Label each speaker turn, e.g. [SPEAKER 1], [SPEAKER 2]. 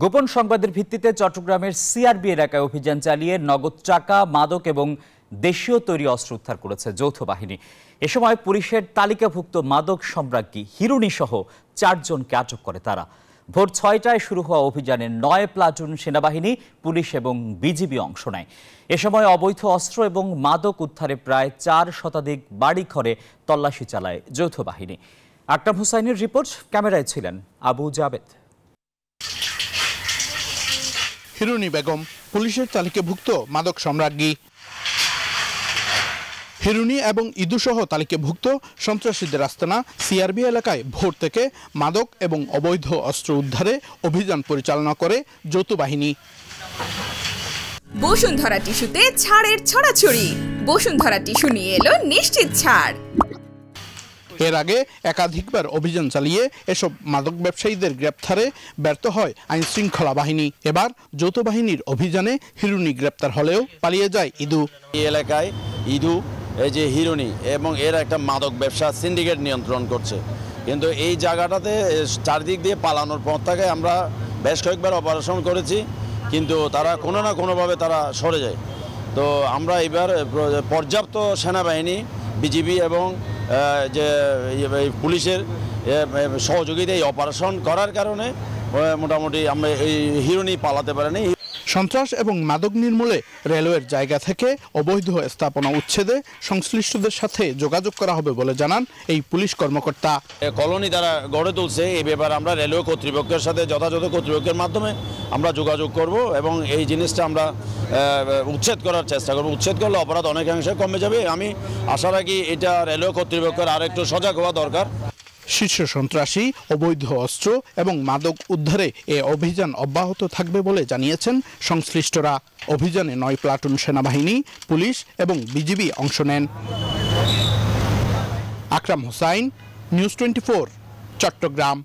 [SPEAKER 1] গোপন সংবাদের ভিত্তিতে চট্টগ্রামের সিআরবি এলাকায় অভিযান চালিয়ে নগদ টাকা, মাদক এবং দেশীয় তৈরি অস্ত্র উদ্ধার করেছে যৌথ বাহিনী। এ সময় পুলিশের তালিকাভুক্ত মাদক সম্রাজ্ঞী হিরুনি সহ 4 জনকে আটক করে তারা। ভোর 6টায় শুরু হওয়া অভিযানে 9 প্লাটুন সেনাবাহিনী, পুলিশ এবং বিজিবি অংশ নেয়। এ সময় অবৈধ অস্ত্র এবং মাদক উদ্ধারে প্রায় 4 শতাধিক বাড়িঘরে তল্লাশি চালায় যৌথ বাহিনী। আকরাম হুসাইনের রিপোর্ট, ক্যামেরায় ছিলেন আবু জাবেদ।
[SPEAKER 2] হিরুনি বেগম পুলিশের তালিকাভুক্ত মাদক সম্রাজ্ঞী। হিরুনি এবং ইদু সহ তালিকাভুক্ত সন্ত্রাসীদের আস্তানা সিআরবি এলাকায় ভোর থেকে মাদক এবং অবৈধ অস্ত্র উদ্ধারে অভিযান পরিচালনা করে যৌথ বাহিনী।
[SPEAKER 3] বসুন্ধরা টিস্যুতে ছাড়ের ছড়াছড়ি। বসুন্ধরা টিস্যু নিয়ে এলো নিশ্চিত ছাড়।
[SPEAKER 2] এর আগে একাধিকবার অভিযান চালিয়ে এসব মাদক ব্যবসায়ীদের গ্রেপ্তারে ব্যর্থ হয় আইন শৃঙ্খলা বাহিনী। এবার যৌথ বাহিনীর অভিযানে হিরুনি গ্রেপ্তার হলেও পালিয়ে যায় ইদু।
[SPEAKER 4] এই এলাকায় ইদু, এই যে হিরুনি এবং এর একটা মাদক ব্যবসা সিন্ডিকেট নিয়ন্ত্রণ করছে, কিন্তু এই জায়গাটাতে চারদিক দিয়ে পালানোর পর থেকে আমরা বেশ কয়েকবার অপারেশন করেছি, কিন্তু তারা কোনো না কোনোভাবে তারা সরে যায়। তো আমরা এবার পর্যাপ্ত সেনাবাহিনী, বিজিবি এবং যে পুলিশের সহযোগিতায় এই অপারেশন করার কারণে মোটামুটি আমরা এই হিরুনি পালাতে পারিনি।
[SPEAKER 2] সন্ত্রাস এবং মাদক নির্মূলে রেলওয়ের জায়গা থেকে অবৈধ স্থাপনা উচ্ছেদে সংশ্লিষ্টদের সাথে যোগাযোগ করা হবে বলে জানান এই পুলিশ কর্মকর্তা।
[SPEAKER 4] কলোনি তারা গড়ে তুলছে, এই ব্যাপারে আমরা রেলওয়ে কর্তৃপক্ষের সাথে যথাযথ কর্তৃপক্ষের মাধ্যমে আমরা যোগাযোগ করব এবং এই জিনিসটা আমরা উচ্ছেদ করার চেষ্টা করব। উচ্ছেদ করলে অপরাধ অনেকাংশে কমে যাবে। আমি আশা রাখি এটা রেলওয়ে কর্তৃপক্ষের আরেকটু সজাগ হওয়া দরকার।
[SPEAKER 2] শীর্ষ সন্ত্রাসী, অবৈধ অস্ত্র এবং মাদক উদ্ধারে এ অভিযান অব্যাহত থাকবে বলে জানিয়েছেন সংশ্লিষ্টরা। অভিযানে 9 প্লাটুন সেনাবাহিনী, পুলিশ এবং বিজিবি অংশ নেন। আকরাম হুসাইন, নিউজ 24, চট্টগ্রাম।